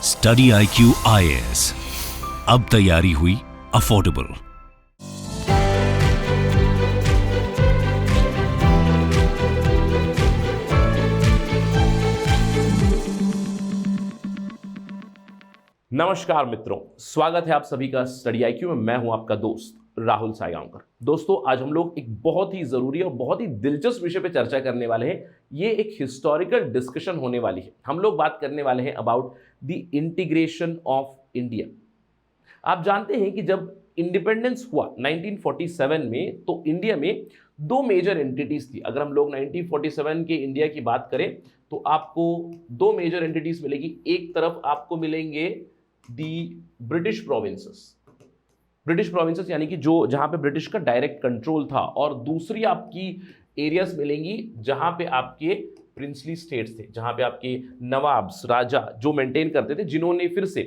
Study IQ IAS, अब तैयारी हुई अफोर्डेबल। नमस्कार मित्रों, स्वागत है आप सभी का स्टडी IQ में। मैं हूं आपका दोस्त राहुल सायगांवकर। दोस्तों, आज हम लोग एक बहुत ही जरूरी और बहुत ही दिलचस्प विषय पे चर्चा करने वाले हैं। ये एक हिस्टोरिकल डिस्कशन होने वाली है। हम लोग बात करने वाले हैं about the integration of India. आप जानते हैं कि जब इंडिपेंडेंस हुआ 1947 में, तो इंडिया में दो मेजर एंटिटीज थी। अगर हम लोग 1947 के इंडिया की बात करें तो आपको दो मेजर एंटिटीज मिलेगी। एक तरफ आपको मिलेंगे दी ब्रिटिश प्रोविंसेस यानी कि जो जहां पे ब्रिटिश का डायरेक्ट कंट्रोल था, और दूसरी आपकी एरियाज मिलेंगी जहां पे आपके प्रिंसली स्टेट्स थे, जहां पे आपके नवाब्स राजा जो मेंटेन करते थे, जिन्होंने फिर से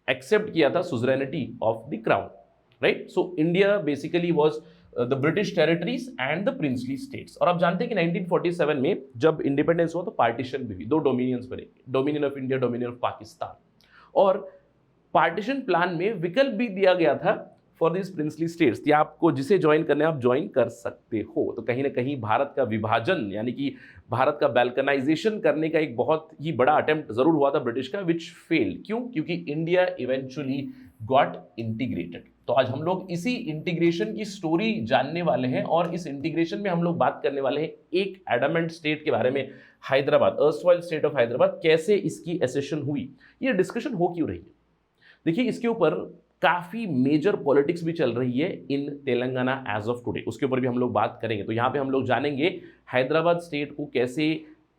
एक्सेप्ट किया था suzerainty of the crown, right. So India basically was the British territories and the princely states. और आप जानते हैं कि 1947 में जब इंडिपेंडेंस हुआ तो पार्टीशन भी हुई, दो डोमिनियंस बने, dominion of India, dominion of Pakistan. और पार्टीशन प्लान में विकल्प भी दिया गया था फॉर दिस प्रिंसली स्टेट्स कि आपको जिसे ज्वाइन करना है आप ज्वाइन कर सकते हो। तो कहीं ना कहीं भारत का विभाजन यानी कि भारत का बैल्कनाइजेशन करने का एक बहुत ही बड़ा अटेम्प्ट जरूर हुआ था ब्रिटिश का, विच फेल्ड। क्यों? क्योंकि इंडिया इवेंचुअली गॉट इंटीग्रेटेड। तो आज हम लोग इसी इंटीग्रेशन की स्टोरी जानने वाले हैं, और इस इंटीग्रेशन में हम लोग बात करने वाले हैं एक एडमेंट स्टेट के बारे में, Hyderabad, erstwhile state of Hyderabad. कैसे इसकी एसेशन हुई, ये डिस्कशन हो क्यों रही है। देखिए, इसके ऊपर काफी मेजर पॉलिटिक्स भी चल रही है इन तेलंगाना एज ऑफ टुडे, उसके ऊपर भी हम लोग बात करेंगे। तो यहाँ पे हम लोग जानेंगे हैदराबाद स्टेट को कैसे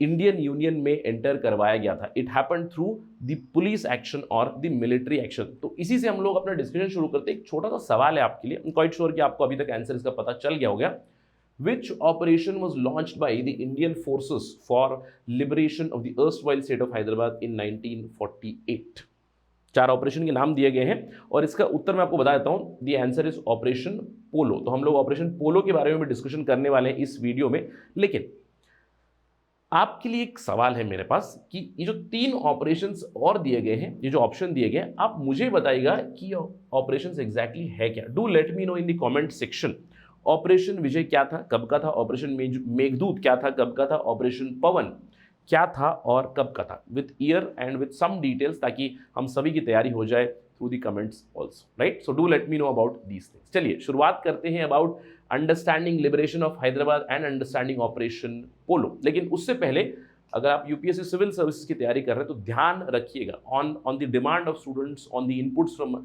इंडियन यूनियन में एंटर करवाया गया था। It happened through the police action और द मिलिट्री एक्शन। तो इसी से हम लोग अपना डिस्कशन शुरू करते हैं। एक छोटा सा सवाल है आपके लिए, आई एम क्वाइट श्योर कि आपको अभी तक आंसर इसका पता चल गया होगा। Which operation was launched by the Indian forces for liberation of the erstwhile state of Hyderabad in 1948? चार ऑपरेशन के नाम दिए गए हैं और इसका उत्तर मैं आपको बता देता हूं। द आंसर इज ऑपरेशन पोलो। तो हम लोग ऑपरेशन पोलो के बारे में भी डिस्कशन करने वाले हैं इस वीडियो में। लेकिन आपके लिए एक सवाल है मेरे पास कि ये जो तीन ऑपरेशंस और दिए गए हैं, ये जो ऑप्शन दिए गए, आप मुझे बताइएगा कि ऑपरेशंस एग्जैक्टली है क्या। Do let me know in the comment section. Operation Vijay क्या था, कब का था? ऑपरेशन मेघदूत क्या था, कब का था? ऑपरेशन पवन क्या था और कब का था? With year end with some details, ताकि हम सभी की तैयारी हो जाए through the comments also, right. So do let me know about these things. चलिए शुरुआत करते हैं about understanding liberation of Hyderabad and understanding Operation Polo. लेकिन उससे पहले, अगर आप यूपीएससी सिविल सर्विसेज की तैयारी कर रहे हैं तो ध्यान रखिएगा, on the demand of students, on the inputs from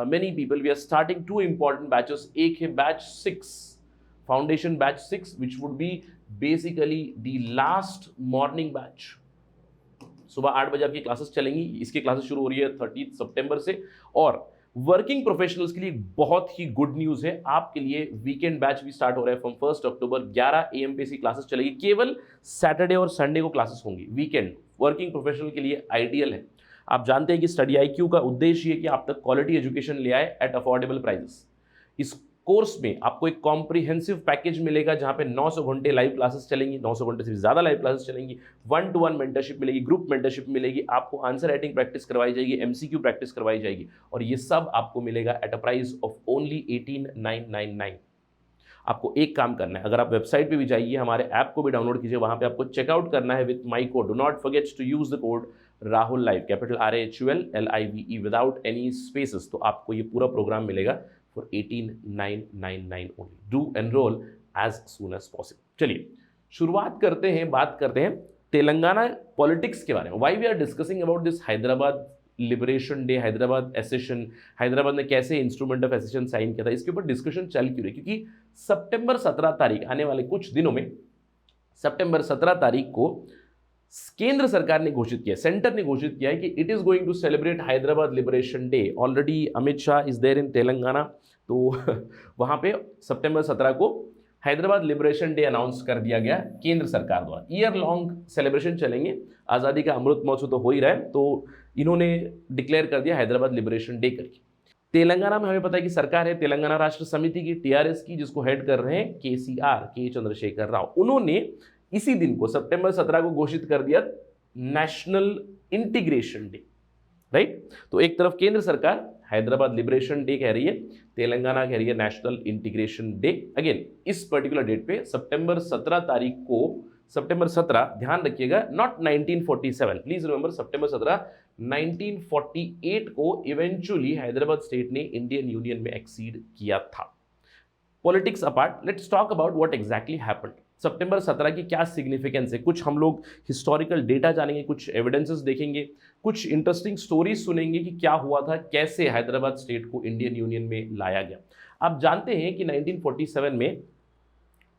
many people, we are starting to important batches. एक है batch 6, foundation batch 6, which would be basically the last morning batch. सुबह 8 बजे आपकी क्लासेस चलेंगी। इसकी क्लासेस शुरू हो रही है 30 सितंबर से। और वर्किंग प्रोफेशनल्स के लिए बहुत ही गुड न्यूज है, आपके लिए वीकेंड बैच भी स्टार्ट हो रहा है फ्रॉम 1 अक्टूबर। 11 AM पे इसकी क्लासेस चलेगी। केवल सैटरडे और संडे को क्लासेस होंगी। वीकेंड वर्किंग प्रोफेशनल के लिए आइडियल है। आप जानते हैं कि स्टडी IQ का उद्देश्य है कि आप तक क्वालिटी एजुकेशन ले आए एट अफोर्डेबल प्राइसेस। इस कोर्स में आपको एक कॉम्प्रिहेंसिव पैकेज मिलेगा जहां पे 900 घंटे लाइव क्लासेस चलेंगी, 900 घंटे से भी ज्यादा लाइव क्लासेस चलेंगी, 1-to-1 मेंटरशिप मिलेगी, ग्रुप मेंटरशिप मिलेगी, आपको आंसर राइटिंग प्रैक्टिस करवाई जाएगी, MCQ प्रैक्टिस करवाई जाएगी, और ये सब आपको मिलेगा at a price of only 18,999। आपको एक काम करना है, अगर आप वेबसाइट पे भी जाइए, हमारे ऐप को भी डाउनलोड कीजिए, वहां पे आपको चेकआउट करना है with my code. Do not forget to use the code Rahul live, capital RAHUL LIVE without any spaces. तो आपको ये पूरा प्रोग्राम मिलेगा for 18,999 only. Do enroll as soon as possible. चलिए शुरुआत करते हैं, बात करते हैं तेलंगाना पॉलिटिक्स के बारे में। Why we are discussing about this Hyderabad liberation day, Hyderabad accession, Hyderabad ने कैसे इंस्ट्रूमेंट ऑफ एसेशन साइन किया था, इसके ऊपर डिस्कशन चल क्यों रही? क्योंकि सितंबर 17 तारीख, आने वाले कुछ दिनों में, सितंबर 17 तारीख को केंद्र सरकार ने घोषित किया, सेंटर ने घोषित किया है कि it is going to celebrate Hyderabad liberation day. Already Amit Shah is there in Telangana, तो वहां पे सितंबर 17 को हैदराबाद लिबरेशन डे अनाउंस कर दिया गया केंद्र सरकार द्वारा। ईयर लॉन्ग सेलिब्रेशन चलेंगे, आज़ादी का अमृत महोत्सव तो हो ही रहा है, तो इन्होंने डिक्लेयर कर दिया हैदराबाद लिबरेशन डे करके। तेलंगाना में हमें पता है कि सरकार है तेलंगाना राष्ट्र समिति की, TRS की, जिसको हेड कर रहे हैं के चंद्रशेखर राव। उन्होंने इसी दिन को सितंबर 17 को घोषित कर दिया नेशनल इंटीग्रेशन डे। राइट। तो एक तरफ केंद्र सरकार हैदराबाद लिबरेशन डे कह रही है, तेलंगाना कह रही है नेशनल इंटीग्रेशन डे। अगेन इस पर्टिकुलर डेट पे सितंबर 17 तारीख को, सितंबर 17 ध्यान रखिएगा, नॉट 1947, प्लीज रिमेंबर सितंबर 17 1948 को इवेंचुअली हैदराबाद स्टेट ने इंडियन यूनियन में एक्सीड किया था। Politics apart, let's talk about what exactly happened. सितंबर 17 की क्या सिग्निफिकेंस है, कुछ हम लोग हिस्टोरिकल डेटा जानेंगे, कुछ एविडेंसेस देखेंगे, कुछ इंटरेस्टिंग स्टोरीज सुनेंगे कि क्या हुआ था, कैसे हैदराबाद स्टेट को इंडियन यूनियन में लाया गया। आप जानते हैं कि 1947 में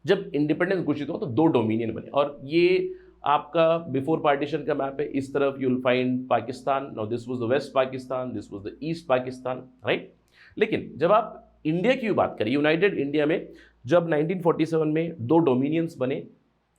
जब इंडिपेंडेंस घोषित हुआ तो 2 डोमिनियन बने, और ये आपका बिफोर पार्टीशन का मैप है। इस तरफ you will find Pakistan, now this was the west Pakistan, this was the east Pakistan, right. लेकिन जब आप इंडिया की बात करें, यूनाइटेड इंडिया में जब 1947 में 2 डोमिनियंस बने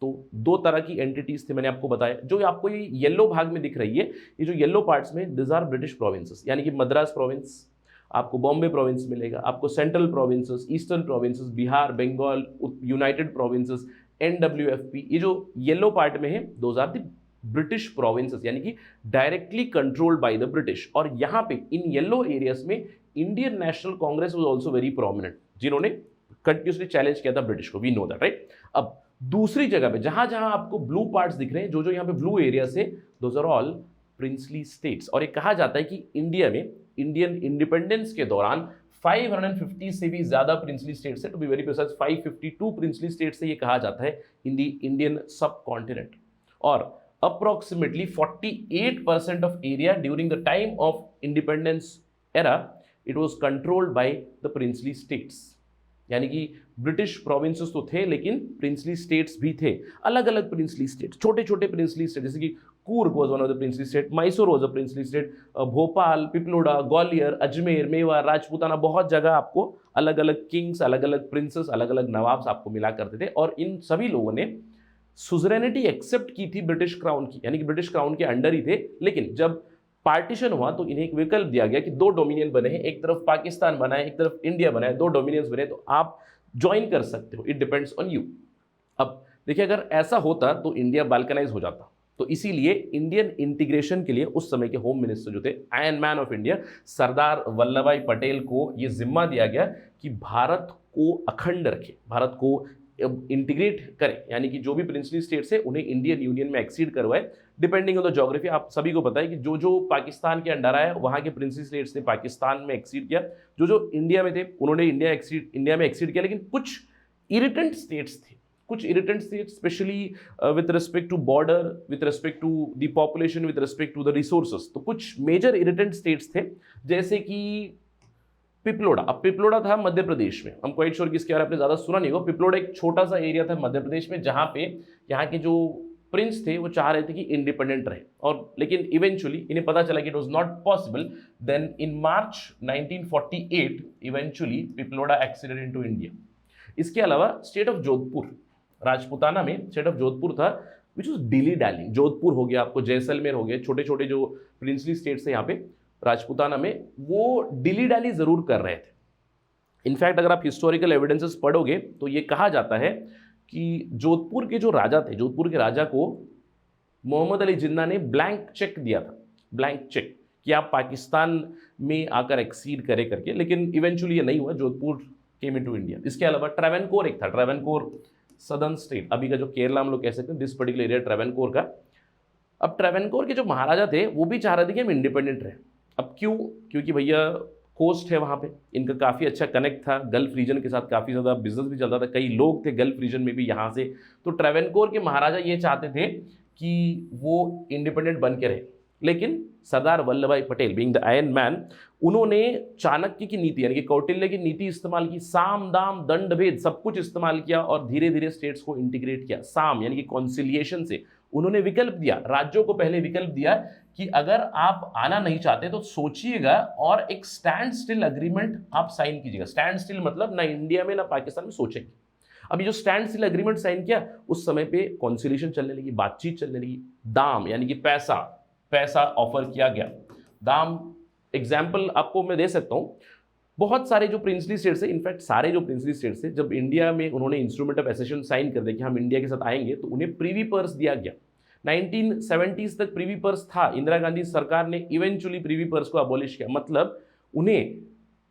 तो 2 तरह की एंटिटीज थे, मैंने आपको बताया। जो आपको ये येलो भाग में दिख रही है, ये जो येलो पार्ट्स में, दिस आर ब्रिटिश प्रोविंसेस, यानी कि मद्रास प्रोविंस, आपको बॉम्बे प्रोविंस मिलेगा, आपको central provinces, eastern provinces, Bihar, Bengal, united provinces, NWFP, ये जो येलो पार्ट में है, those are the British provinces, यानी कि directly controlled by the British. और यहाँ पे इन येलो एरियाज में Indian National Congress was also very prominent, जिन्होंने कंटिन्यूसली चैलेंज किया था ब्रिटिश को, वी नो दैट, राइट। अब दूसरी जगह पे जहां जहां आपको ब्लू पार्ट्स दिख रहे हैं, जो जो यहाँ पे ब्लू एरिया से, those are all princely states. और ये कहा जाता है कि इंडिया में इंडियन इंडिपेंडेंस के दौरान 550 से भी ज्यादा प्रिंसली स्टेट्स है, to be very precise 552 princely states से ये कहा जाता है in the Indian subcontinent. और approximately 48% of area during the time of independence era it was controlled by the princely states, यानी कि ब्रिटिश प्रोविंसेस तो थे लेकिन प्रिंसली स्टेट्स भी थे, अलग अलग प्रिंसली स्टेट, छोटे छोटे प्रिंसली स्टेट, जैसे कि Coorg was one of the princely state, Mysore was a princely state, Bhopal, Piploda, Gwalior, Ajmer, Mewar, Rajputana, बहुत जगह आपको अलग अलग किंग्स, अलग अलग प्रिंसेस, अलग अलग नवाब्स आपको मिला करते थे। और इन सभी लोगों ने सुजरेनिटी एक्सेप्ट की थी ब्रिटिश क्राउन की, यानी कि ब्रिटिश क्राउन के अंडर ही थे। लेकिन जब पार्टीशन हुआ तो इन्हें एक विकल्प दिया गया कि 2 डोमिनियन बने हैं, एक तरफ पाकिस्तान बना है, एक तरफ इंडिया बना है, 2 डोमिनियंस बने, तो आप ज्वाइन कर सकते हो, इट डिपेंड्स ऑन यू। अब देखिए, अगर ऐसा होता तो इंडिया बाल्कनाइज हो जाता। तो इसीलिए इंडियन इंटीग्रेशन के लिए उस समय के होम मिनिस्टर जो थे, iron man of India, Sardar Vallabh भाई पटेल को यह जिम्मा दिया गया कि भारत को अखंड रखे, भारत को इंटीग्रेट करें, यानी कि जो भी प्रिंसली स्टेट्स है उन्हें इंडियन यूनियन में एक्सीड करवाए, डिपेंडिंग ऑन द ज्योग्राफी। आप सभी को पता है कि जो जो पाकिस्तान के अंडर आया वहां के प्रिंसली स्टेट्स ने पाकिस्तान में एक्सीड किया, जो जो इंडिया में थे उन्होंने इंडिया में एक्सीड किया। लेकिन कुछ इरिटेंट स्टेट्स थे, कुछ irritant states, specially with respect to border, with respect to the population, with respect to the resources. तो कुछ मेजर इरिटेंट स्टेट्स थे, जैसे कि पिपलोड़ा। अब पिपलोड़ा था मध्य प्रदेश में, हम क्वाइट श्योर कि इसके बारे में आपने ज्यादा सुना नहीं होगा। पिपलोड़ा एक छोटा सा एरिया था मध्य प्रदेश में, जहां पे यहाँ के जो प्रिंस थे वो चाह रहे थे कि इंडिपेंडेंट रहे, और लेकिन इवेंचुअली इन्हें पता चला कि it was not possible. Then in March 1948 eventually Piploda acceded into India. इसके अलावा स्टेट ऑफ जोधपुर, राजपूताना में स्टेट ऑफ जोधपुर था, which was Dili daily. Jodhpur हो गया, आपको जैसलमेर हो गया, छोटे छोटे जो प्रिंसली स्टेट्स है यहाँ पे राजपूताना में, वो डिली डैली जरूर कर रहे थे। इनफैक्ट अगर आप हिस्टोरिकल एविडेंसेस पढ़ोगे तो ये कहा जाता है कि जोधपुर के जो राजा थे, जोधपुर के राजा को मोहम्मद अली जिन्ना ने ब्लैंक चेक दिया था, ब्लैंक चेक, कि आप पाकिस्तान में आकर एक्सीड करे करके। लेकिन इवेंचुअली ये नहीं हुआ, जोधपुर केम इनटू इंडिया। इसके अलावा ट्रेवनकोर एक था, ट्रेवनकोर सदर्न स्टेट, अभी का जो केरला हम लोग कह सकते हैं, दिस पर्टिकुलर एरिया ट्रेवनकोर का। अब ट्रेवनकोर के जो महाराजा थे वो भी चाह रहे थे कि हम इंडिपेंडेंट रहे। अब क्यों? क्योंकि भैया कोस्ट है वहाँ पे, इनका काफ़ी अच्छा कनेक्ट था गल्फ रीजन के साथ, काफ़ी ज़्यादा बिजनेस भी चलता था, कई लोग थे गल्फ रीजन में भी यहाँ से। तो ट्रेवनकोर के महाराजा ये चाहते थे कि वो इंडिपेंडेंट बन के रहे। लेकिन सरदार वल्लभ भाई Patel being the iron man, उन्होंने चाणक्य की नीति यानी कि कौटिल्य की नीति इस्तेमाल की, साम दाम दंड भेद सब कुछ इस्तेमाल किया और धीरे धीरे स्टेट्स को इंटीग्रेट किया। साम यानी कि कॉन्सिलिएशन से उन्होंने विकल्प दिया, राज्यों को पहले विकल्प दिया कि अगर आप आना नहीं चाहते तो सोचिएगा और एक स्टैंड स्टिल अग्रीमेंट आप साइन कीजिएगा। स्टैंड स्टिल मतलब ना इंडिया में ना पाकिस्तान में सोचेंगे। अभी जो स्टैंड स्टिल अग्रीमेंट साइन किया, उस समय पे कॉन्सिलिएशन चलने लगी, बातचीत चलने लगी। दाम यानी कि पैसा ऑफर किया गया। दाम एग्जाम्पल आपको मैं दे सकता हूँ, बहुत सारे जो प्रिंसली स्टेट्स है, इनफैक्ट सारे जो प्रिंसली स्टेट्स है, जब इंडिया में उन्होंने इंस्ट्रूमेंट ऑफ एसेशन साइन कर दिया कि हम इंडिया के साथ आएंगे, तो उन्हें प्रीवी पर्स दिया गया। 1970s तक प्रीवी पर्स था, इंदिरा गांधी सरकार ने इवेंचुअली प्रीवी पर्स को अबॉलिश किया। मतलब उन्हें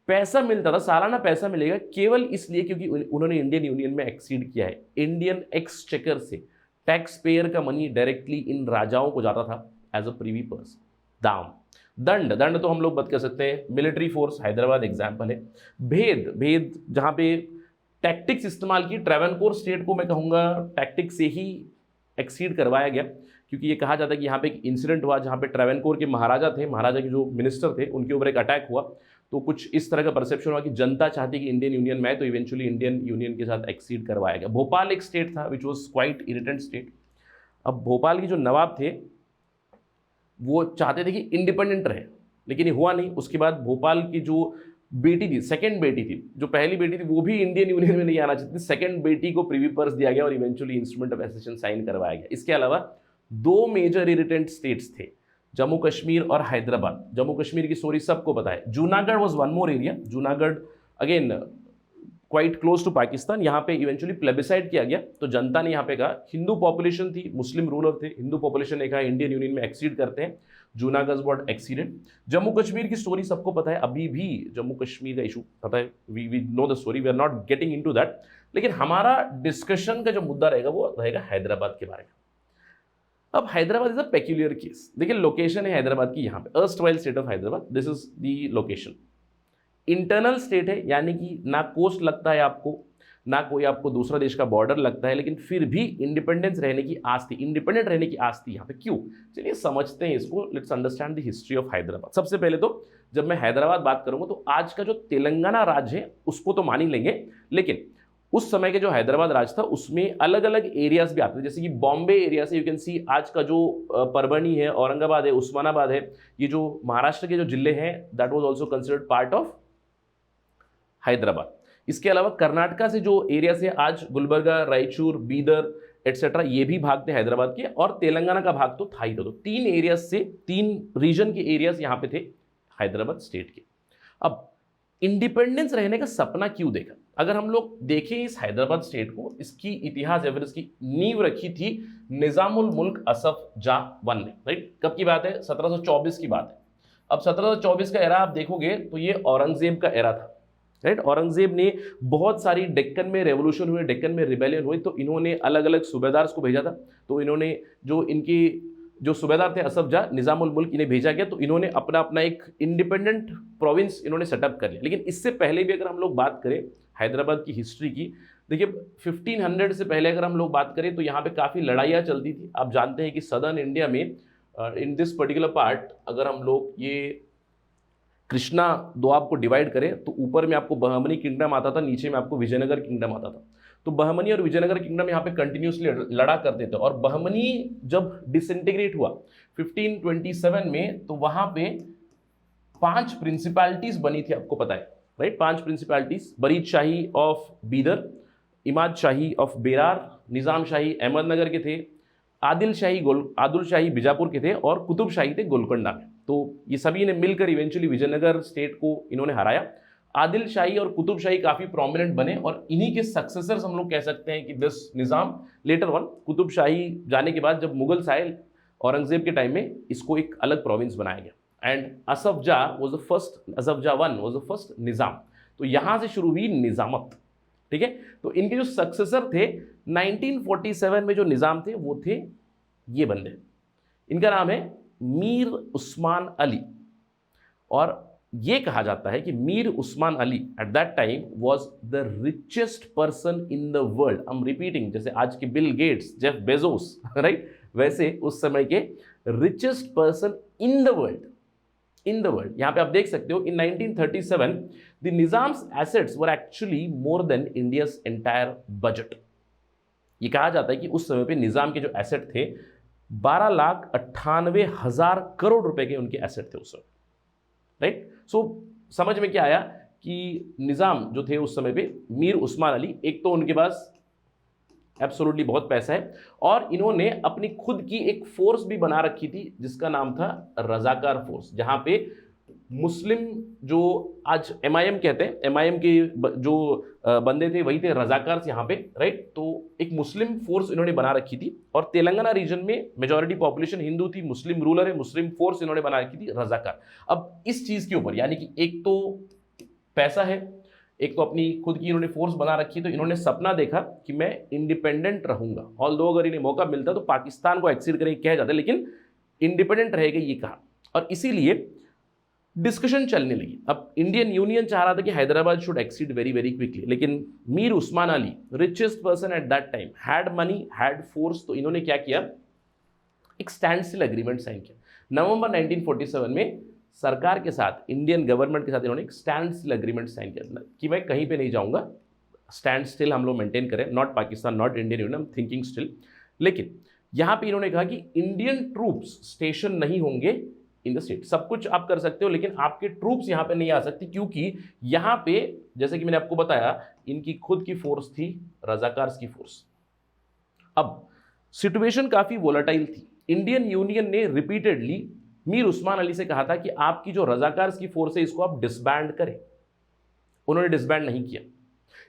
पैसा मिलता था, सालाना पैसा मिलेगा केवल इसलिए क्योंकि उन्होंने इंडियन यूनियन में एक्सीड किया है। इंडियन एक्सचेकर से टैक्स पेयर का मनी डायरेक्टली इन राजाओं को जाता था एज अ प्रीवी पर्स। दंड दंड तो हम लोग बात कर सकते हैं, मिलिट्री फोर्स हैदराबाद एग्जाम्पल है। भेद जहां पे टैक्टिक्स इस्तेमाल की, ट्रेवनकोर स्टेट को मैं कहूँगा टैक्टिक्स से ही एक्सीड करवाया गया, क्योंकि ये कहा जाता है कि यहाँ पे एक इंसिडेंट हुआ जहाँ पे ट्रेवनकोर के महाराजा के जो मिनिस्टर थे उनके ऊपर एक अटैक हुआ। तो कुछ इस तरह का परसेप्शन हुआ कि जनता चाहती कि इंडियन यूनियन में, तो इवेंचुअली इंडियन यूनियन के साथ एक्सीड करवाया गया। भोपाल एक स्टेट था which was quite irritant state. अब भोपाल के जो नवाब थे वो चाहते थे कि इंडिपेंडेंट रहे, लेकिन ये हुआ नहीं। उसके बाद भोपाल की जो बेटी थी, सेकंड बेटी थी, जो पहली बेटी थी वो भी इंडियन यूनियन में नहीं आना चाहती थी, सेकंड बेटी को प्रीवी पर्स दिया गया और eventually instrument of accession sign करवाया गया। इसके अलावा दो मेजर इरिटेंट स्टेट्स थे, जम्मू कश्मीर और हैदराबाद। जम्मू कश्मीर की स्टोरी सबको पता है। Junagadh was one more area. Junagadh again quite close to Pakistan. यहाँ पे इवेंचुअली प्लेबिसाइड किया गया, तो जनता ने यहाँ पे कहा, हिंदू पॉपुलेशन थी, मुस्लिम रूलर थे, हिंदू पॉपुलेशन ने कहा इंडियन यूनियन में एक्सीड करते हैं। Junagadh what acceded. जम्मू कश्मीर की स्टोरी सबको पता है, अभी भी जम्मू कश्मीर का इशू पता है, we know the story, we are not getting into that. लेकिन हमारा डिस्कशन का जो मुद्दा रहेगा वो रहेगा हैदराबाद के बारे में। अब Hyderabad is a peculiar case. देखिए लोकेशन है हैदराबाद की यहाँ पे, erstwhile state of Hyderabad, this is the location. Internal state है, यानी कि ना कोस्ट लगता है आपको, ना कोई आपको दूसरा देश का बॉर्डर लगता है, लेकिन फिर भी इंडिपेंडेंस रहने की आस थी, इंडिपेंडेंट रहने की आस थी यहाँ पे। क्यों? चलिए समझते हैं इसको। Let's understand the history of Hyderabad. सबसे पहले तो जब मैं हैदराबाद बात करूंगा तो आज का जो तेलंगाना राज्य है उसको तो मान ही लेंगे, लेकिन उस समय के जो हैदराबाद राज था उसमें अलग अलग एरियाज भी आते थे। जैसे कि बॉम्बे एरिया से यू कैन सी आज का जो परभनी है, औरंगाबाद है, उस्मानाबाद है, ये जो महाराष्ट्र के जो जिले हैं, that was also considered part of Hyderabad. इसके अलावा कर्नाटका से जो एरिया से आज गुलबर्गा, रायचूर, बीदर एटसेट्रा, ये भी भाग थे हैदराबाद के, और तेलंगाना का भाग तो था ही। तो तीन एरियाज से, तीन रीजन के एरियाज यहाँ पे थे हैदराबाद स्टेट के। अब इंडिपेंडेंस रहने का सपना क्यों देखा? अगर हम लोग देखें इस हैदराबाद स्टेट को, इसकी इतिहास या फिर इसकी नींव रखी थी निजामुल मुल्क असफ जाह वन ने, राइट? कब की बात है? 1724 की बात है। अब 1724 का एरा आप देखोगे तो ये औरंगजेब का एरा था, राइट? औरंगजेब ने बहुत सारी, डेक्कन में रेवोल्यूशन हुए, डेक्कन में रिबेलियन हुई, तो इन्होंने अलग अलग सूबेदार को भेजा था। तो इन्होंने जो इनकी जो सूबेदार थे असफ जाह, निजामुल मुल्क, इन्हें भेजा गया, तो इन्होंने अपना अपना एक इंडिपेंडेंट प्रोविंस इन्होंने सेटअप कर लिया। लेकिन इससे पहले भी अगर हम लोग बात करें हैदराबाद की हिस्ट्री की, देखिए 1500 से पहले अगर हम लोग बात करें तो यहाँ पे काफ़ी लड़ाइयाँ चलती थी। आप जानते हैं कि सदर्न इंडिया में इन दिस पर्टिकुलर पार्ट, अगर हम लोग ये कृष्णा दोआब को डिवाइड करें तो ऊपर में आपको बहमनी किंगडम आता था, नीचे में आपको विजयनगर किंगडम आता था। तो बहमनी और विजयनगर किंगडम यहाँ पे कंटिन्यूसली लड़ा करते थे, और बहमनी जब डिसइंटीग्रेट हुआ 1527 में, तो वहाँ पे 5 प्रिंसिपैलिटीज बनी थी, आपको पता है, right? 5 principalities, Barid Shahi of Bidar, Imad Shahi of Berar, Nizam Shahi Ahmednagar के थे, आदिल शाही बीजापुर के थे, और कुतुब शाही थे गोलकोंडा में। तो ये सभी ने मिलकर इवेंचुअली विजयनगर स्टेट को इन्होंने हराया। आदिल शाही और कुतुब शाही काफ़ी प्रोमिनेंट बने, और इन्हीं के सक्सेसर्स हम लोग कह सकते हैं कि this Nizam letter one. Qutb Shahi जाने के बाद जब मुगल्स आए औरंगजेब के टाइम में, इसको एक अलग प्रोविंस बनाया गया, and Asaf Jah one was the first Nizam. तो यहाँ से शुरू हुई निज़ामत, ठीक है? तो इनके जो सक्सेसर थे 1947 में जो निज़ाम थे वो थे ये बंदे, इनका नाम है मीर उस्मान अली। और ये कहा जाता है कि Mir Usman Ali eight that time was the richest person in the world. I am repeating, जैसे आज के Bill Gates, Jeff Bezos, right? वैसे उस समय के richest person in the world, यहाँ पे आप देख सकते हो। इन 1937 the Nizam's assets were actually more than India's entire budget. ये कहा जाता है कि उस समय पे निज़ाम के जो एसेट थे 12,98,000 करोड़ रुपए के उनके एसेट थे उस समय, राइट? सो समझ में क्या आया कि निज़ाम जो थे उस समय पे, मीर उस्मान अली, एक तो उनके पास एब्सोल्युटली बहुत पैसा है, और इन्होंने अपनी खुद की एक फोर्स भी बना रखी थी जिसका नाम था रजाकार फोर्स, जहां पे मुस्लिम जो आज एमआईएम कहते हैं, एमआईएम के जो बंदे थे वही थे रजाकार्स यहाँ पे, राइट। तो एक मुस्लिम फोर्स इन्होंने बना रखी थी और तेलंगाना रीजन में मेजॉरिटी पॉपुलेशन हिंदू थी, मुस्लिम रूलर है, मुस्लिम फोर्स इन्होंने बना रखी थी रजाकार। अब इस चीज के ऊपर यानी कि एक तो पैसा है, एक तो अपनी खुद की इन्होंने फोर्स बना रखी, तो इन्होंने सपना देखा कि मैं इंडिपेंडेंट रहूंगा, ऑल्दो अगर इन्हें मौका मिलता तो पाकिस्तान को एक्सीड करेंगे कह जाते, लेकिन इंडिपेंडेंट रहेगा ये कहा। और इसीलिए डिस्कशन चलने लगी। अब इंडियन यूनियन चाह रहा था कि Hyderabad should accede very very quickly, लेकिन Mir Usman Ali, richest person at that time, had money, had force, तो इन्होंने क्या किया, एक स्टैंड स्टिल एग्रीमेंट साइन किया। नवंबर 1947 में सरकार के साथ, इंडियन गवर्नमेंट के साथ इन्होंने एक स्टैंड स्टिल एग्रीमेंट साइन किया कि मैं कहीं पे नहीं जाऊंगा, स्टैंड स्टिल हम लोग मेंटेन करें, not Pakistan, not Indian union, I am thinking still. लेकिन यहां पे इन्होंने कहा कि इंडियन ट्रूप्स स्टेशन नहीं होंगे इन द स्टेट। सब कुछ आप कर सकते हो लेकिन आपके ट्रूप्स यहां पे नहीं आ सकती, क्योंकि यहां पे जैसे कि मैंने आपको बताया इनकी खुद की फोर्स थी, रजाकार्स की फोर्स। अब सिचुएशन काफी वोलेटाइल थी। इंडियन यूनियन ने रिपीटेडली मीर उस्मान अली से कहा था कि आपकी जो रजाकार्स की फोर्स है इसको आप डिसबैंड करें, उन्होंने डिसबैंड नहीं किया।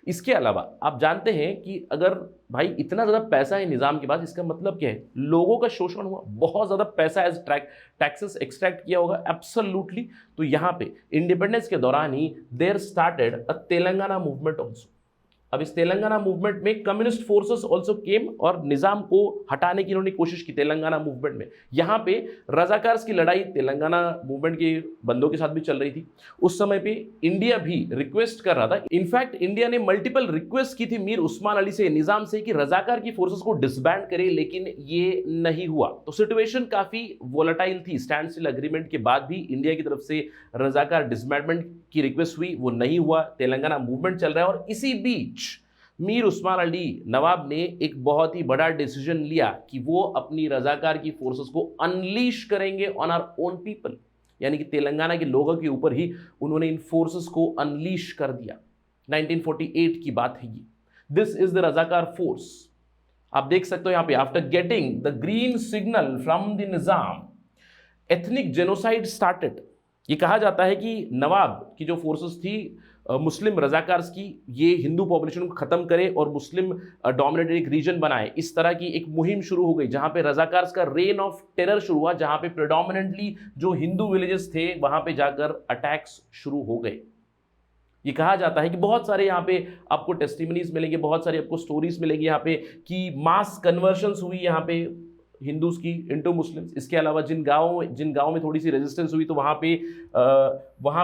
इसके अलावा आप जानते हैं कि अगर भाई इतना ज़्यादा पैसा है निज़ाम के पास, इसका मतलब क्या है, लोगों का शोषण हुआ, बहुत ज़्यादा पैसा एज टैक्सेस एक्सट्रैक्ट किया होगा, एब्सोल्युटली। तो यहाँ पे इंडिपेंडेंस के दौरान ही there started a Telangana movement also. अब इस तेलंगाना मूवमेंट में कम्युनिस्ट फोर्सेस ऑल्सो केम और निज़ाम को हटाने की इन्होंने कोशिश की तेलंगाना मूवमेंट में। यहाँ पे रजाकार्स की लड़ाई तेलंगाना मूवमेंट के बंदों के साथ भी चल रही थी। उस समय पे इंडिया भी रिक्वेस्ट कर रहा था, इनफैक्ट इंडिया ने मल्टीपल रिक्वेस्ट की थी मीर उस्मान अली से, निज़ाम से, कि रजाकार की फोर्सेस को डिसबैंड करे, लेकिन ये नहीं हुआ। तो सिचुएशन काफ़ी वोलेटाइल थी। स्टैंड स्टिल एग्रीमेंट के बाद भी इंडिया की तरफ से रजाकार डिसबैंडमेंट की रिक्वेस्ट हुई, वो नहीं हुआ, तेलंगाना मूवमेंट चल रहा है। और इसी बीच मीर उस्मान अली नवाब ने एक बहुत ही बड़ा डिसीजन लिया कि वो अपनी रजाकार की फोर्सेस को अनलीश करेंगे ऑन आवर ओन पीपल, यानी कि तेलंगाना के लोगों के ऊपर ही उन्होंने इन फोर्सेस को अनलीश कर दिया। 1948 की बात है ये। This is the Razakar force. आप देख सकते हो यहां पे, after getting the green signal from the Nizam, ethnic genocide started. ये कहा जाता है कि नवाब की जो फोर्सेस थी मुस्लिम रजाकार्स की, ये हिंदू पॉपुलेशन को खत्म करे और मुस्लिम डोमिनेटेड एक रीजन बनाए, इस तरह की एक मुहिम शुरू हो गई, जहां पे रजाकार्स का रेन ऑफ टेरर शुरू हुआ, जहां पे प्रेडोमिनेंटली जो हिंदू विलेजेस थे वहां पे जाकर अटैक्स शुरू हो गए। ये कहा जाता है कि बहुत सारे यहाँ पे आपको टेस्टिमनीज मिलेंगे, बहुत सारे आपको स्टोरीज मिलेंगी यहाँ पे कि मास कन्वर्शंस हुई यहाँ पे हिंदूज की इनटू मुस्लिम्स। इसके अलावा जिन गाँव में थोड़ी सी रेजिस्टेंस हुई तो वहाँ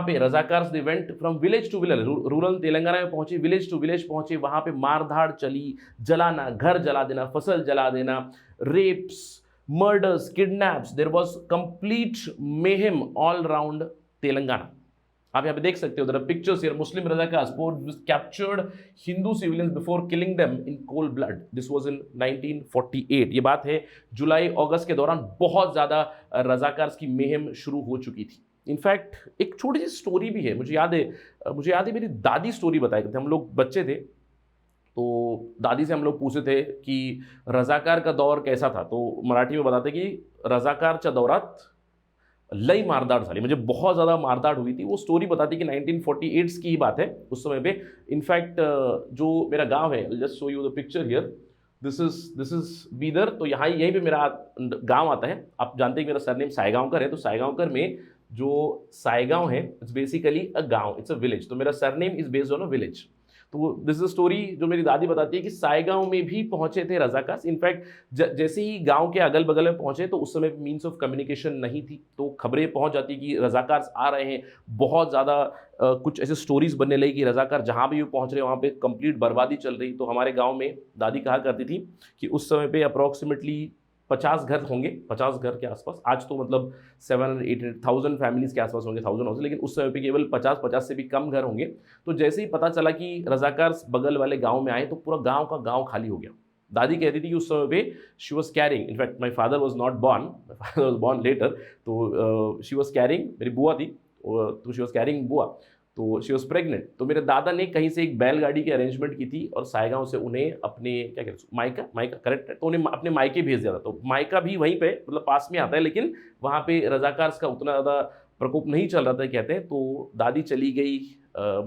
पे Razakars they went from village to village, rural Telangana में पहुंचे, विलेज टू विलेज पहुंचे, वहाँ पे मारधाड़ चली, जलाना, घर जला देना, फसल जला देना, rapes, murders, kidnaps, there was complete mayhem all around Telangana. आप यहाँ पे देख सकते हो, there are pictures here, Muslim Razakas captured Hindu civilians before killing them in cold blood. This was in 1948. ये बात है जुलाई अगस्त के दौरान बहुत ज़्यादा रजाकार्स की मुहिम शुरू हो चुकी थी। इनफैक्ट एक छोटी सी स्टोरी भी है, मुझे याद है मेरी दादी स्टोरी बताई करते, हम लोग बच्चे थे तो दादी से हम लोग पूछे थे कि रजाकार का दौर कैसा था, तो मराठी में बताते कि रजाकारच्या दौरात लई मारदाड़ झाली, मुझे बहुत ज़्यादा मारदाड़ हुई थी। वो स्टोरी बताती कि 1948 की ही बात है, उस समय पे। इनफैक्ट जो मेरा गांव है, just show you the picture here, this is Bidar. तो यहीं पे मेरा गांव आता है। आप जानते हैं कि मेरा सरनेम सायगांवकर है, तो सायगांवकर में जो सायगांव है इट्स बेसिकली अ गांव, इट्स अ विलेज, तो मेरा surname is based on a village. तो दिस इज स्टोरी जो मेरी दादी बताती है कि सायगांव में भी पहुंचे थे रजाकार्स। इनफैक्ट जैसे ही गांव के अगल बगल में पहुंचे तो उस समय मीन्स ऑफ कम्युनिकेशन नहीं थी, तो खबरें पहुंच जाती कि रजाकार्स आ रहे हैं। बहुत ज़्यादा कुछ ऐसे स्टोरीज बनने लगी कि रजाकार जहां भी वो पहुंच रहे वहां पे कंप्लीट बर्बादी चल रही। तो हमारे गाँव में दादी कहा करती थी कि उस समय पे अप्रॉक्सीमेटली 50 घर होंगे, 50 घर के आसपास। आज तो मतलब 700-800,000 फैमिलीज के आसपास होंगे, 1000 हाउस, लेकिन उस समय पे केवल 50 से भी कम घर होंगे। तो जैसे ही पता चला कि रजाकार बगल वाले गांव में आए तो पूरा गांव का गांव खाली हो गया। दादी कहती थी कि उस समय पे she was carrying, in fact my father was not born, my father was born later, तो शी वॉज कैरिंग, मेरी बुआ थी तो शी वॉज कैरिंग बुआ, तो शी वॉज प्रेग्नेंट। तो मेरे दादा ने कहीं से एक बैलगाड़ी की अरेंजमेंट की थी और सायगांव से उन्हें अपने क्या कहते हैं मायका करेक्ट है, तो उन्हें अपने मायके भेज दिया था। तो मायका भी वहीं पे मतलब पास में आता है, लेकिन वहाँ पे रजाकार्स का उतना ज़्यादा प्रकोप नहीं चल रहा था कहते हैं, तो दादी चली गई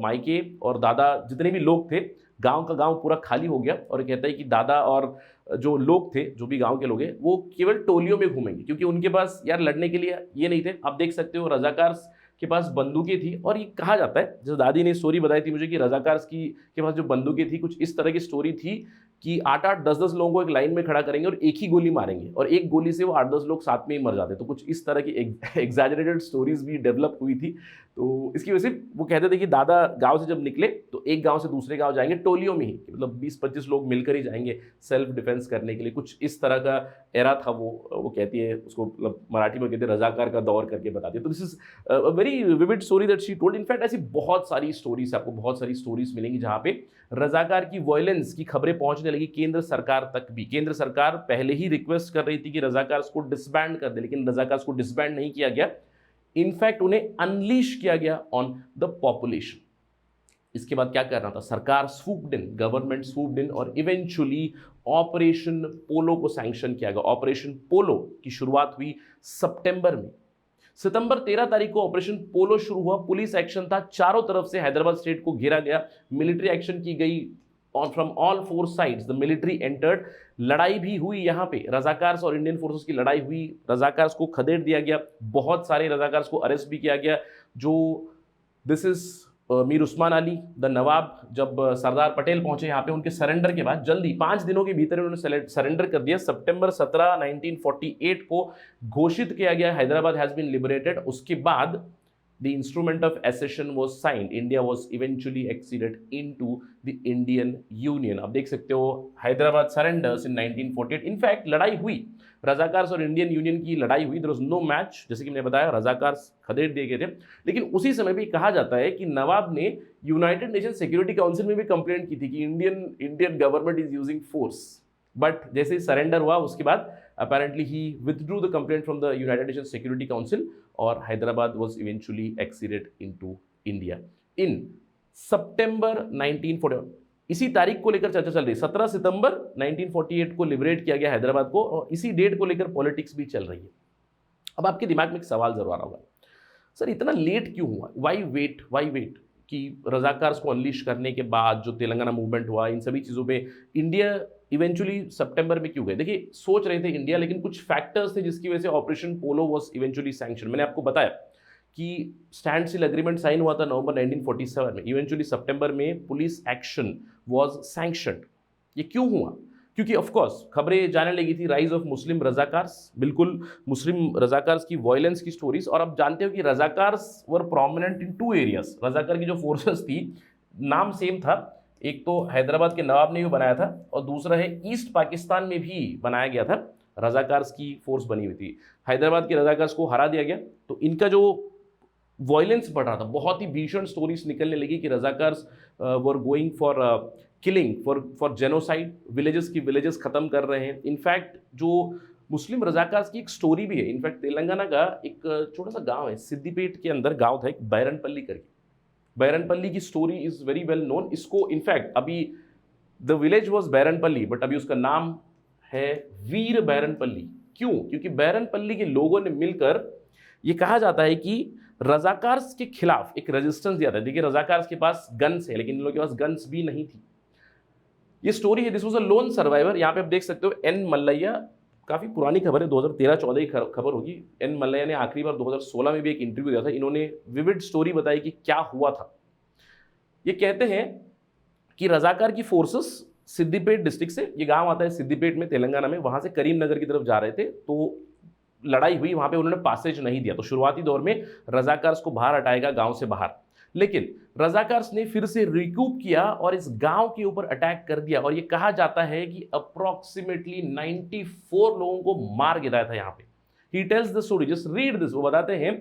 मायके और दादा, जितने भी लोग थे, गांव का गांव पूरा खाली हो गया। और कहता है कि दादा और जो लोग थे, जो भी गांव के लोग हैं, वो केवल टोलियों में घूमेंगे, क्योंकि उनके पास यार लड़ने के लिए ये नहीं थे। आप देख सकते हो रजाकार के पास बंदूकें थी, और ये कहा जाता है, जैसे दादी ने स्टोरी बताई थी मुझे, कि रजाकार के पास जो बंदूकें थी, कुछ इस तरह की स्टोरी थी कि 8-8, 10-10 लोगों को एक लाइन में खड़ा करेंगे और एक ही गोली मारेंगे, और एक गोली से वो 8-10 लोग साथ में ही मर जाते। तो कुछ इस तरह की एग्जैजरेटेड स्टोरीज भी डेवलप हुई थी। तो इसकी वजह से वो कहते थे कि दादा गांव से जब निकले तो एक गांव से दूसरे गांव जाएंगे टोलियों में ही, मतलब 20-25 लोग मिलकर ही जाएंगे सेल्फ डिफेंस करने के लिए। कुछ इस तरह का एरा था वो कहती है, उसको मतलब मराठी में कहते हैं रजाकार का दौर करके बताती है। तो this is a very vivid story that she told. In fact ऐसी बहुत सारी स्टोरीज, आपको बहुत सारी स्टोरीज मिलेंगी जहाँ पे रजाकार की वायलेंस की खबरें पहुंचने लगी केंद्र सरकार तक भी। केंद्र सरकार पहले ही रिक्वेस्ट कर रही थी कि रजाकार को डिसबैंड कर दे, लेकिन रजाकार को डिसबैंड नहीं किया गया। इनफैक्ट उन्हें अनलीश किया गया ऑन द पॉपुलेशन। इसके बाद क्या करना था, सरकार स्वूप्ड इन, गवर्नमेंट स्वूप्ड इन, और इवेंचुअली ऑपरेशन पोलो को सैंक्शन किया गया। ऑपरेशन पोलो की शुरुआत हुई सितंबर में। सितंबर 13 तारीख को ऑपरेशन पोलो शुरू हुआ। पुलिस एक्शन था, चारों तरफ से हैदराबाद स्टेट को घेरा गया, मिलिट्री एक्शन की गई from all 4 sides, the military entered. लड़ाई भी हुई यहाँ पे, रजाकार्स और इंडियन फोर्सेस की लड़ाई हुई। रजाकार्स को खदेड़ दिया गया, बहुत सारे रजाकार्स को अरेस्ट भी किया गया। जो this is Mir Usman Ali the nawab, जब सरदार पटेल पहुंचे यहाँ पे, उनके सरेंडर के बाद जल्दी 5 दिनों के भीतर उन्होंने सरेंडर कर दिया। सितंबर 17, 1948 को घोषित किया गया हैदराबाद हैज बीन लिबरेटेड। उसके बाद the instrument of accession was signed. India was eventually acceded into the Indian Union. आप देख सकते हो हैदराबाद सरेंडर्स इन 1948। इनफैक्ट लड़ाई हुई, रजाकार्स और इंडियन यूनियन की लड़ाई हुई। देयर वाज नो मैच, जैसे कि मैंने बताया, रजाकार्स खदेड़ दिए गए थे। लेकिन उसी समय भी कहा जाता है कि नवाब ने यूनाइटेड नेशन सिक्योरिटी काउंसिल में भी कंप्लेंट की थी कि Indian government is using force. But जैसे ही सरेंडर हुआ उसके बाद apparently he withdrew the complaint from the United Nations Security Council और Hyderabad was eventually acceded into India in September 1941। इसी तारीख को लेकर चर्चा चल रही है, 17 सितंबर 1948 को लिबरेट किया गया हैदराबाद को, और इसी डेट को लेकर पॉलिटिक्स भी चल रही है। अब आपके दिमाग में एक सवाल जरूर आ रहा होगा, सर इतना लेट क्यों हुआ, वाई वेट कि रजाकार्स को अनलीश करने के बाद जो तेलंगाना मूवमेंट हुआ, इन सभी चीज़ों पे इंडिया इवेंचुअली सितंबर में क्यों गए। देखिए, सोच रहे थे इंडिया, लेकिन कुछ फैक्टर्स थे जिसकी वजह से operation polo was eventually sanction. मैंने आपको बताया कि स्टैंड स्टिल एग्रीमेंट साइन हुआ था नवंबर 1947 में, इवेंचुअली सितंबर में पुलिस एक्शन वाज सैंक्शनड। ये क्यों हुआ, क्योंकि ऑफ कोर्स खबरें जाने लगी थी राइज ऑफ मुस्लिम रजाकार्स, बिल्कुल मुस्लिम रजाकार्स की वायलेंस की स्टोरीज। और आप जानते हो कि रजाकार्स वर प्रोमिनेंट इन 2 एरियाज। रजाकार की जो फोर्सेस थी, नाम सेम था, एक तो हैदराबाद के नवाब ने भी बनाया था, और दूसरा है ईस्ट पाकिस्तान में भी बनाया गया था, रजाकार्स की फोर्स बनी हुई थी। हैदराबाद के रजाकार्स को हरा दिया गया, तो इनका जो वायलेंस बढ़ रहा था, बहुत ही भीषण स्टोरीज निकलने लगी कि Razakars were going for killing, for genocide, villages खत्म कर रहे हैं। इनफैक्ट जो मुस्लिम रजाकार्स की एक स्टोरी भी है, इनफैक्ट तेलंगाना का एक छोटा सा गांव है, सिद्दीपेट के अंदर गांव था एक, बैरनपल्ली करके। बैरनपल्ली की story is very well known. इसको इनफैक्ट अभी द विलेज वॉज बैरनपल्ली, बट अभी उसका नाम है वीर बैरनपल्ली। क्यों? क्योंकि बैरनपल्ली के लोगों ने मिलकर, ये कहा जाता है कि रजाकार्स के खिलाफ एक रेजिस्टेंस दिया था। देखिए, रजाकार्स के पास गन्स है, लेकिन इन लोगों के पास गन्स भी नहीं थी। ये स्टोरी है, this was a lone survivor. यहाँ पे आप देख सकते हो एन मल्लैया, काफ़ी पुरानी खबर है, 2013-14 की खबर होगी। एन मल्लैया ने आखिरी बार 2016 में भी एक इंटरव्यू दिया था। इन्होंने विविड स्टोरी बताई कि क्या हुआ था। ये कहते हैं कि रजाकार की फोर्सेस सिद्दीपेट डिस्ट्रिक्ट से, ये गांव आता है सिद्दीपेट में तेलंगाना में, वहां से करीमनगर की तरफ जा रहे थे, तो लड़ाई हुई, वहां पे उन्होंने पासेज नहीं दिया। तो शुरुआती दौर में रजाकार्स को बाहर हटाएगा गांव से बाहर, लेकिन रजाकार्स ने फिर से रिकूप किया और इस गांव के ऊपर अटैक कर दिया। और ये कहा जाता है कि अप्रोक्सीमेटली 94 लोगों को मार गिराया था यहाँ पे। He tells the story, just read this. वो बताते हैं,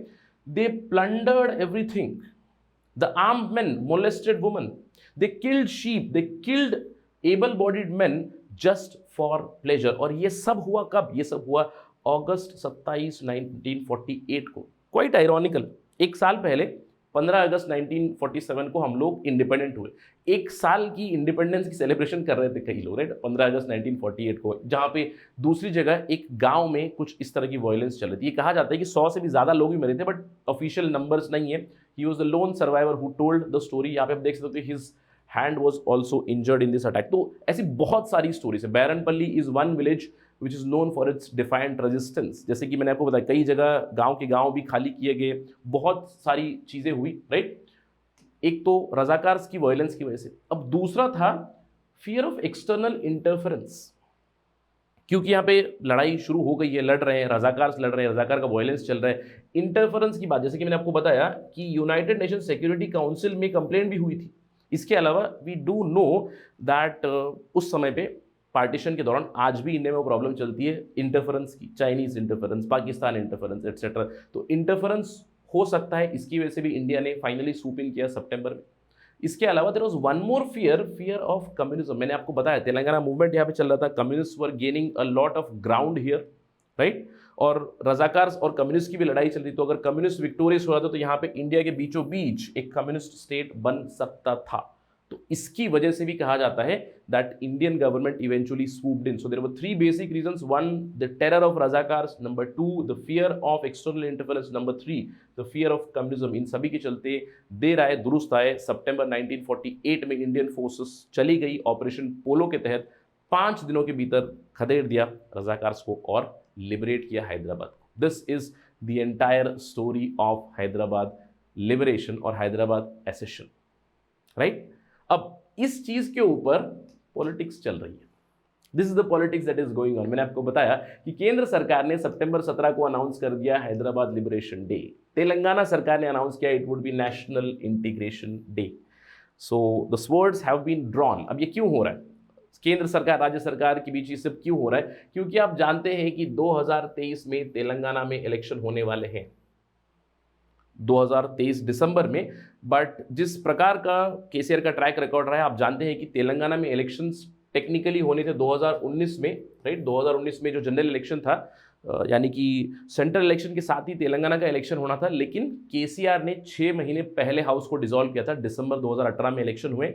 they plundered everything, the armed men molested women, they killed sheep, they killed able bodied men just for pleasure. और ये सब हुआ कब? ये सब हुआ अगस्त 27, 1948 को। क्वाइट आयरॉनिकल, एक साल पहले 15 अगस्त 1947 को हम लोग इंडिपेंडेंट हुए। एक साल की इंडिपेंडेंस की सेलिब्रेशन कर रहे थे कई लोग, राइट, 15 अगस्त 1948 को, जहाँ पे दूसरी जगह एक गांव में कुछ इस तरह की वायलेंस चल रही थी। ये कहा जाता है कि 100 से भी ज़्यादा लोग भी मरे थे, बट ऑफिशियल नंबर्स नहीं है। He was the lone survivor who told the story. यहाँ पे आप देख सकते हो कि his hand was also injured in this attack. तो ऐसी बहुत सारी स्टोरीज है। Bairanpally is one village which is known for its defined resistance. जैसे कि मैंने आपको बताया, कई जगह गांव के गांव भी खाली किए गए, बहुत सारी चीज़ें हुई, राइट। एक तो रजाकार्स की वायलेंस की वजह से। अब दूसरा था फियर ऑफ एक्सटर्नल इंटरफेरेंस, क्योंकि यहाँ पे लड़ाई शुरू हो गई है, लड़ रहे हैं, रजाकार्स लड़ रहे हैं, रजाकार का वायलेंस चल रहा है। इंटरफेरेंस की बात, जैसे कि मैंने आपको बताया कि यूनाइटेड नेशन सिक्योरिटी काउंसिल में कंप्लेंट भी हुई थी। इसके अलावा वी डू नो दैट उस समय पे पार्टीशन के दौरान आज भी इंडिया में वो प्रॉब्लम चलती है इंटरफेरेंस की, Chinese interference, Pakistan interference etcetera. तो इंटरफेरेंस हो सकता है, इसकी वजह से भी इंडिया ने फाइनली सूप इन किया सितंबर में। इसके अलावा there was one more fear of communism. मैंने आपको बताया तेलंगाना मूवमेंट यहाँ पे चल रहा था, communist were gaining a lot of ground here, right, और रजाकार्स और कम्युनिस्ट की भी लड़ाई चल रही। तो अगर कम्युनिस्ट विक्टोरियस हुआ था तो यहाँ पे इंडिया के बीचों बीच एक कम्युनिस्ट स्टेट बन सकता था। तो इसकी वजह से भी कहा जाता है that Indian government eventually swooped in. So there were 3 basic reasons, 1 the terror of Razakars, number 2 the fear of external interference, number 3 the fear of communism. इन सभी के चलते देर आए दुरुस्त आए, सितंबर 1948 में इंडियन फोर्सेस चली गई ऑपरेशन पोलो के तहत, 5 दिनों के भीतर खदेड़ दिया रजाकार्स को और लिबरेट किया हैदराबाद को। This is the entire story of Hyderabad liberation और हैदराबाद एसेशन, राइट। अब इस चीज के ऊपर पॉलिटिक्स चल रही है। This is the politics that is going on. मैंने आपको बताया कि केंद्र सरकार ने सितंबर 17 को अनाउंस कर दिया हैदराबाद लिबरेशन डे। तेलंगाना सरकार ने अनाउंस किया it would be national integration day. So the swords have been drawn. अब ये क्यों हो रहा है? केंद्र सरकार राज्य सरकार के बीच ये सब क्यों हो रहा है? क्योंकि आप जानते हैं कि 2023 में तेलंगाना में इलेक्शन होने वाले हैं, 2023 दिसंबर में। बट जिस प्रकार का केसीआर का ट्रैक रिकॉर्ड रहा है, आप जानते हैं कि तेलंगाना में इलेक्शंस टेक्निकली होने थे 2019 में, राइट। 2019 में जो जनरल इलेक्शन था, यानी कि सेंट्रल इलेक्शन के साथ ही तेलंगाना का इलेक्शन होना था, लेकिन केसीआर ने 6 महीने पहले हाउस को डिसॉल्व किया था। दिसंबर 2018 में इलेक्शन हुए,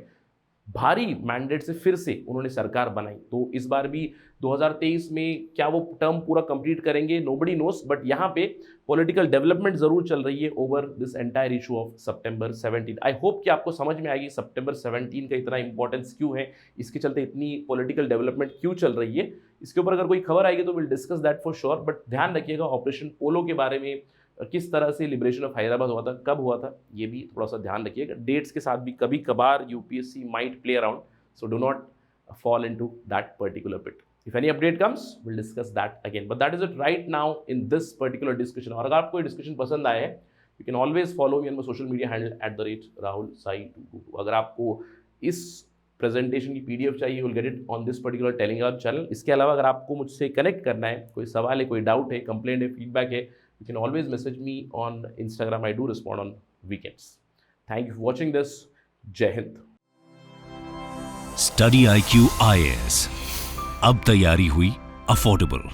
भारी मैंडेट से फिर से उन्होंने सरकार बनाई। तो इस बार भी 2023 में क्या वो टर्म पूरा कंप्लीट करेंगे, नोबडी नोस। बट यहाँ पे पॉलिटिकल डेवलपमेंट जरूर चल रही है over this entire issue of September 17। I hope कि आपको समझ में आएगी सितंबर 17 का इतना इंपॉर्टेंस क्यों है, इसके चलते इतनी पॉलिटिकल डेवलपमेंट क्यों चल रही है। इसके ऊपर अगर कोई खबर आएगी तो will discuss that for sure. But ध्यान रखिएगा ऑपरेशन पोलो के बारे में, किस तरह से लिबरेशन ऑफ हैदराबाद हुआ था, कब हुआ था, ये भी थोड़ा सा ध्यान रखिएगा। डेट्स के साथ भी कभी कभार UPSC might play around, so do not fall into that particular pit. If any update comes, we'll discuss that again. But that is it right now in this particular discussion. और अगर आपको ये discussion पसंद आए, you can always follow me on my social media handle @RahulSai22. अगर आपको इस presentation की PDF चाहिए, you will get it on this particular Telegram channel. इसके अलावा अगर आपको मुझसे कनेक्ट करना है, कोई सवाल है, कोई डाउट है, कंप्लेंट है, फीडबैक है, you can always message me on Instagram. I do respond on weekends. Thank you for watching this. जय हिंद। स्टडी IQ IAS, अब तैयारी हुई अफोर्डेबल।